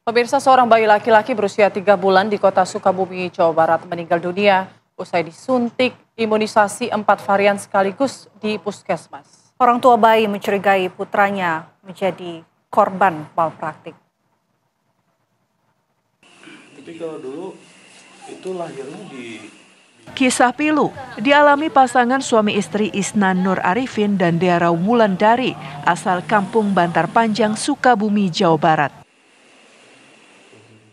Pemirsa, seorang bayi laki-laki berusia 3 bulan di kota Sukabumi, Jawa Barat meninggal dunia usai disuntik imunisasi 4 varian sekaligus di puskesmas. Orang tua bayi mencurigai putranya menjadi korban malpraktik. Tapi kalau dulu itu lahirnya di Kisah pilu dialami pasangan suami istri Isnan Nur Arifin dan Dea Wulandari asal Kampung Bantar Panjang, Sukabumi, Jawa Barat.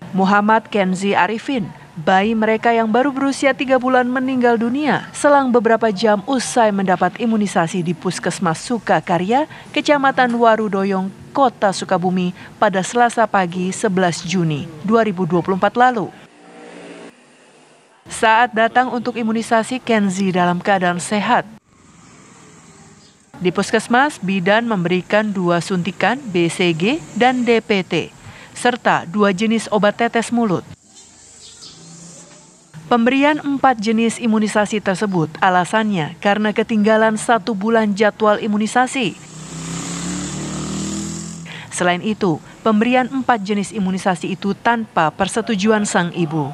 Muhammad Kenzi Arifin, bayi mereka yang baru berusia 3 bulan meninggal dunia selang beberapa jam usai mendapat imunisasi di Puskesmas Sukakarya, Kecamatan Warudoyong, Kota Sukabumi pada Selasa pagi 11 Juni 2024 lalu. Saat datang untuk imunisasi, Kenzi dalam keadaan sehat. Di puskesmas, bidan memberikan 2 suntikan BCG dan DPT, serta 2 jenis obat tetes mulut. Pemberian 4 jenis imunisasi tersebut alasannya karena ketinggalan 1 bulan jadwal imunisasi. Selain itu, pemberian 4 jenis imunisasi itu tanpa persetujuan sang ibu.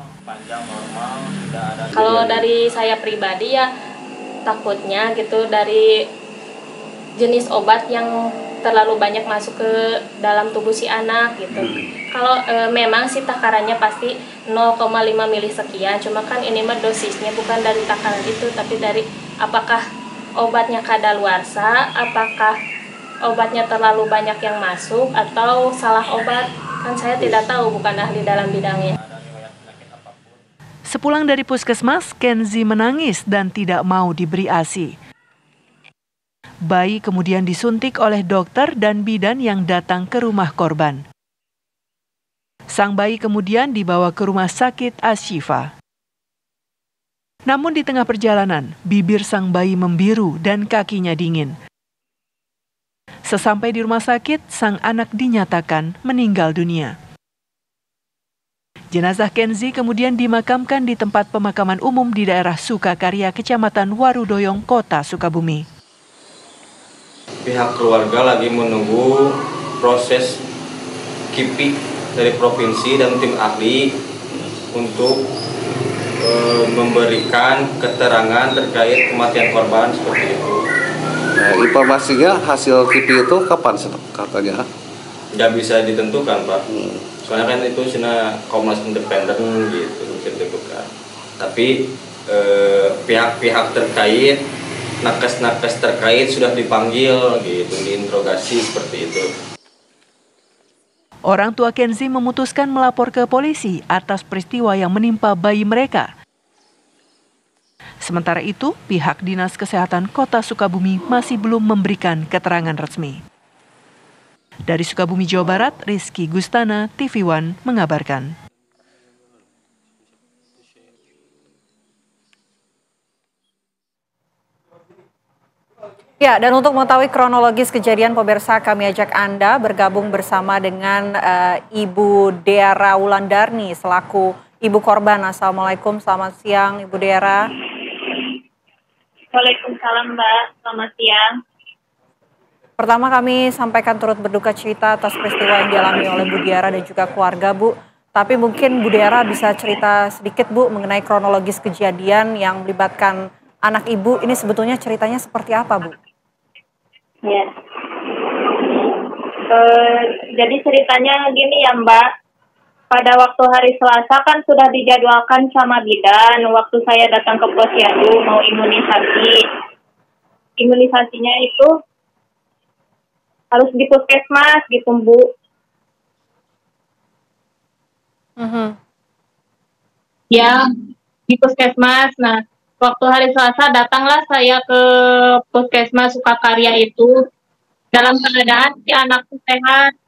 Kalau dari saya pribadi ya takutnya gitu dari jenis obat yang terlalu banyak masuk ke dalam tubuh si anak gitu. Kalau memang sih takarannya pasti 0,5 mili sekian, cuma kan ini mah dosisnya bukan dari takaran itu tapi dari apakah obatnya kadaluarsa, apakah obatnya terlalu banyak yang masuk atau salah obat. Kan saya tidak tahu, bukan ahli dalam bidangnya. Sepulang dari puskesmas, Kenzi menangis dan tidak mau diberi ASI. Bayi kemudian disuntik oleh dokter dan bidan yang datang ke rumah korban. Sang bayi kemudian dibawa ke rumah sakit Ashifa. Namun di tengah perjalanan, bibir sang bayi membiru dan kakinya dingin. Sesampai di rumah sakit, sang anak dinyatakan meninggal dunia. Jenazah Kenzi kemudian dimakamkan di tempat pemakaman umum di daerah Sukakarya, Kecamatan Warudoyong, Kota Sukabumi. pihak keluarga lagi menunggu proses KIPI dari provinsi dan tim ahli untuk memberikan keterangan terkait kematian korban seperti itu. Nah, informasinya hasil KIPI itu kapan katanya? Nggak bisa ditentukan, Pak. Soalnya kan itu Komnas Independen gitu bisa ditentukan. Tapi pihak-pihak terkait, nakes-nakes terkait sudah dipanggil gitu, diinterogasi seperti itu. Orang tua Kenzi memutuskan melapor ke polisi atas peristiwa yang menimpa bayi mereka. Sementara itu, pihak Dinas Kesehatan Kota Sukabumi masih belum memberikan keterangan resmi. Dari Sukabumi, Jawa Barat, Rizky Gustana, TV One mengabarkan. Ya, dan untuk mengetahui kronologis kejadian, pemirsa, kami ajak Anda bergabung bersama dengan Ibu Dea Wulandari selaku ibu korban. Assalamualaikum, selamat siang Ibu Dea. Waalaikumsalam, Mbak, selamat siang. Pertama kami sampaikan turut berduka cita atas peristiwa yang dialami oleh Bu Dea dan juga keluarga, Bu. Tapi mungkin Bu Dea bisa cerita sedikit, Bu, mengenai kronologis kejadian yang melibatkan anak Ibu. Ini sebetulnya ceritanya seperti apa, Bu? Ya. Jadi ceritanya gini ya, Mbak. Pada waktu hari Selasa kan sudah dijadwalkan sama bidan. Waktu saya datang ke posyandu mau imunisasi. Imunisasinya itu harus di puskesmas gitu, Bu. Ya, di puskesmas. Nah, waktu hari Selasa datanglah saya ke puskesmas Sukakarya itu dalam keadaan si anak sehat.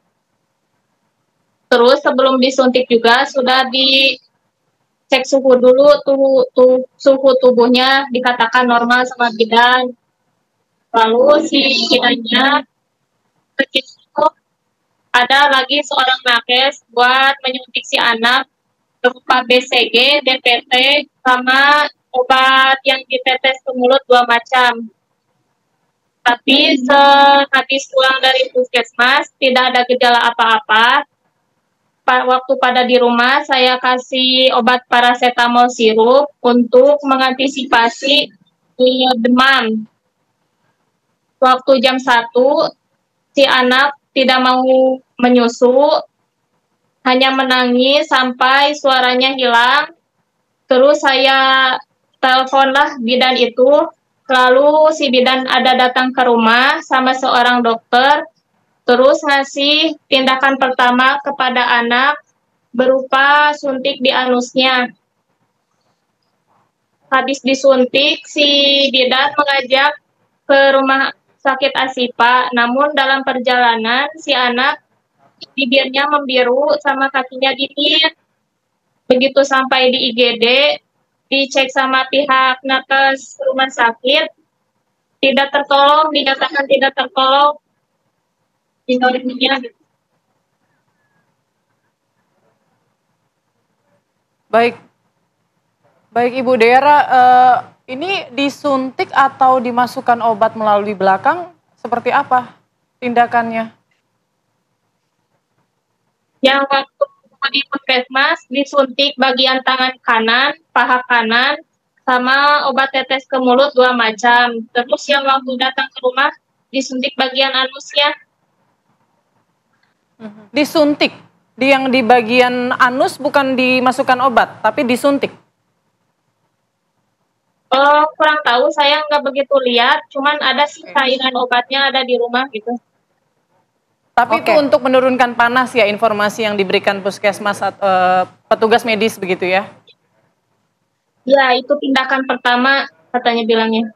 Terus sebelum disuntik juga sudah dicek suhu dulu, suhu tubuhnya dikatakan normal sama bidan. Lalu si bidannya begitu ada lagi seorang nakes buat menyuntik si anak berupa BCG, DPT, sama obat yang ditetes ke mulut 2 macam. Tapi sehabis pulang dari puskesmas tidak ada gejala apa-apa. waktu pada di rumah saya kasih obat paracetamol sirup untuk mengantisipasi demam. Waktu jam 1 si anak tidak mau menyusu, hanya menangis sampai suaranya hilang. Terus saya teleponlah bidan itu, lalu si bidan ada datang ke rumah sama seorang dokter, terus ngasih tindakan pertama kepada anak berupa suntik di anusnya. Habis disuntik, si bidan mengajak ke rumah sakit Asipa, namun dalam perjalanan si anak bibirnya membiru sama kakinya dingin. Begitu sampai di IGD, dicek sama pihak nakes rumah sakit, tidak tertolong, dinyatakan tidak tertolong. Baik, baik Ibu Dera, ini disuntik atau dimasukkan obat melalui belakang, seperti apa tindakannya? Yang waktu di puskesmas disuntik bagian tangan kanan, paha kanan, sama obat tetes ke mulut 2 macam. Terus yang waktu datang ke rumah disuntik bagian anusnya. Disuntik, yang di bagian anus bukan dimasukkan obat, tapi disuntik. Kurang tahu, saya nggak begitu lihat, cuman ada sih cairan obatnya ada di rumah gitu. Tapi itu untuk menurunkan panas ya, informasi yang diberikan puskesmas petugas medis begitu ya? Ya, itu tindakan pertama katanya bilangnya.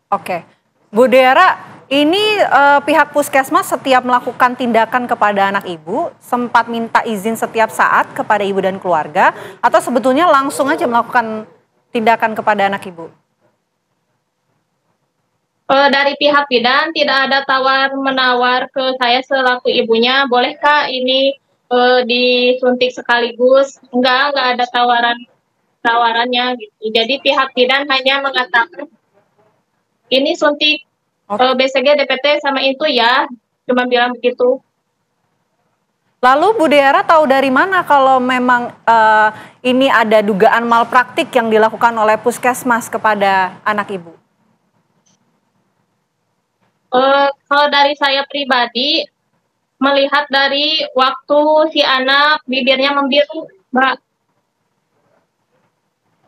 Oke, Bu Dera, ini pihak puskesmas setiap melakukan tindakan kepada anak ibu sempat minta izin setiap saat kepada ibu dan keluarga, atau sebetulnya langsung aja melakukan tindakan kepada anak ibu? Dari pihak bidan tidak ada tawar-menawar ke saya selaku ibunya, bolehkah ini disuntik sekaligus? Enggak ada tawarannya gitu. Jadi pihak bidan hanya mengatakan ini suntik BCG, DPT sama itu ya, cuma bilang begitu. Lalu Bu Dera tahu dari mana kalau memang ini ada dugaan malpraktik yang dilakukan oleh puskesmas kepada anak ibu? Kalau dari saya pribadi, melihat dari waktu si anak bibirnya membiru, Mbak.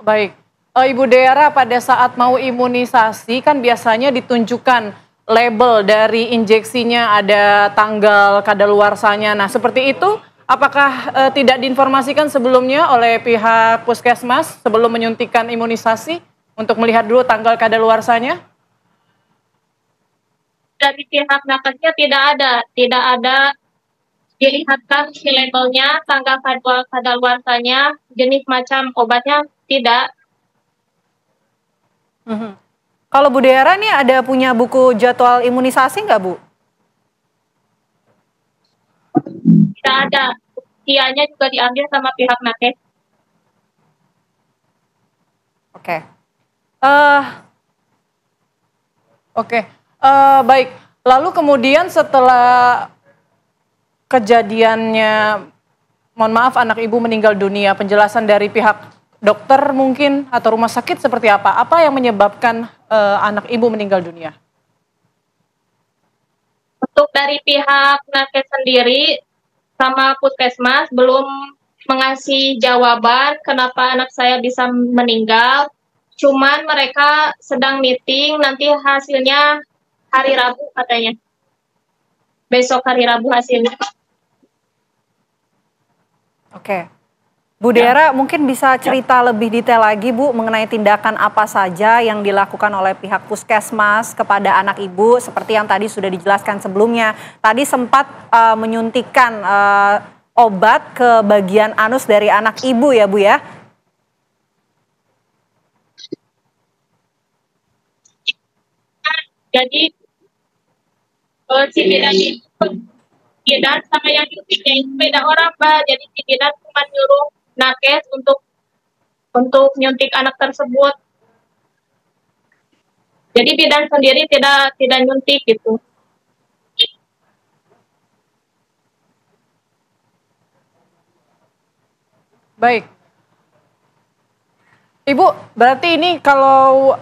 Baik, Ibu Dera pada saat mau imunisasi kan biasanya ditunjukkan label dari injeksinya, ada tanggal kadaluarsanya. Nah seperti itu, apakah tidak diinformasikan sebelumnya oleh pihak puskesmas sebelum menyuntikkan imunisasi untuk melihat dulu tanggal kadaluarsanya? Dari pihak nakesnya tidak ada dilihatkan si labelnya, tanggal kadaluarsanya, jenis macam obatnya tidak. Kalau Bu Dera nih ada punya buku jadwal imunisasi nggak Bu? Tidak ada, buktiannya juga diambil sama pihak nakes. Oke. Oke. Baik, lalu kemudian setelah kejadiannya, mohon maaf anak ibu meninggal dunia, penjelasan dari pihak dokter mungkin atau rumah sakit seperti apa? Apa yang menyebabkan anak ibu meninggal dunia? Untuk dari pihak nakes sendiri sama puskesmas belum mengasih jawaban kenapa anak saya bisa meninggal. Cuman mereka sedang meeting, nanti hasilnya hari Rabu katanya. Besok hari Rabu hasilnya. Oke. Bu Dera mungkin bisa cerita lebih detail lagi Bu mengenai tindakan apa saja yang dilakukan oleh pihak puskesmas kepada anak ibu seperti yang tadi sudah dijelaskan sebelumnya. Tadi sempat menyuntikkan obat ke bagian anus dari anak ibu ya Bu ya? Jadi si bidan sama yang nyuntiknya itu beda orang Mbak. Jadi si bidan cuma nyuruh nakes untuk nyuntik anak tersebut. Jadi bidan sendiri tidak nyuntik gitu. Baik. Ibu, berarti ini kalau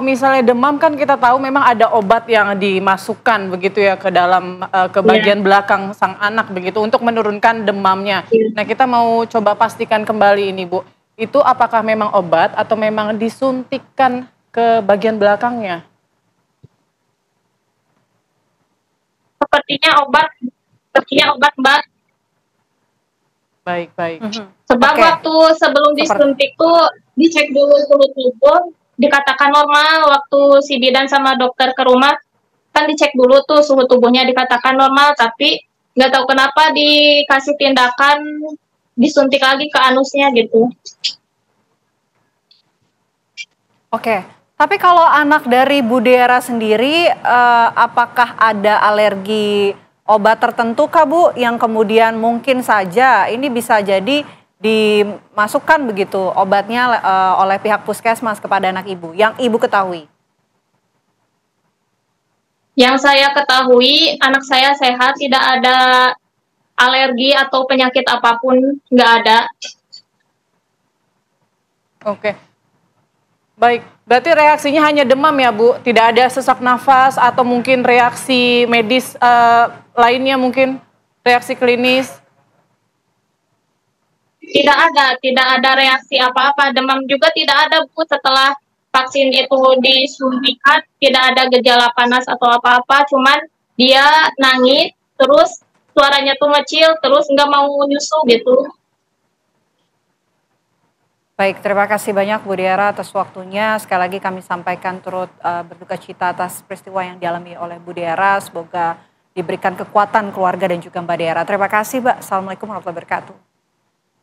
misalnya demam kan kita tahu memang ada obat yang dimasukkan begitu ya ke dalam ke bagian belakang sang anak begitu untuk menurunkan demamnya. Nah, kita mau coba pastikan kembali ini, Bu. Itu apakah memang obat atau memang disuntikkan ke bagian belakangnya? Sepertinya obat, Mbak. Baik. Sebab waktu sebelum disuntik tuh dicek dulu suhu tubuh, dikatakan normal. Waktu si bidan sama dokter ke rumah, kan dicek dulu tuh suhu tubuhnya dikatakan normal, tapi nggak tahu kenapa dikasih tindakan disuntik lagi ke anusnya gitu. Oke, tapi kalau anak dari Bu Deara sendiri, apakah ada alergi obat tertentu kah Bu yang kemudian mungkin saja ini bisa jadi dimasukkan begitu obatnya oleh pihak puskesmas kepada anak ibu yang ibu ketahui? Yang saya ketahui anak saya sehat, tidak ada alergi atau penyakit apapun, nggak ada. Oke. Baik, berarti reaksinya hanya demam ya Bu? Tidak ada sesak nafas atau mungkin reaksi medis lainnya mungkin? Reaksi klinis? Tidak ada reaksi apa-apa. Demam juga tidak ada, Bu. Setelah vaksin itu disuntikan, tidak ada gejala panas atau apa-apa. Cuman dia nangis, terus suaranya tuh ngecil, terus nggak mau nyusu gitu. Baik, terima kasih banyak Bu Deara atas waktunya. Sekali lagi kami sampaikan turut berduka cita atas peristiwa yang dialami oleh Bu Deara. Semoga diberikan kekuatan keluarga dan juga Mbak Deara. Terima kasih Mbak. Assalamualaikum warahmatullahi wabarakatuh.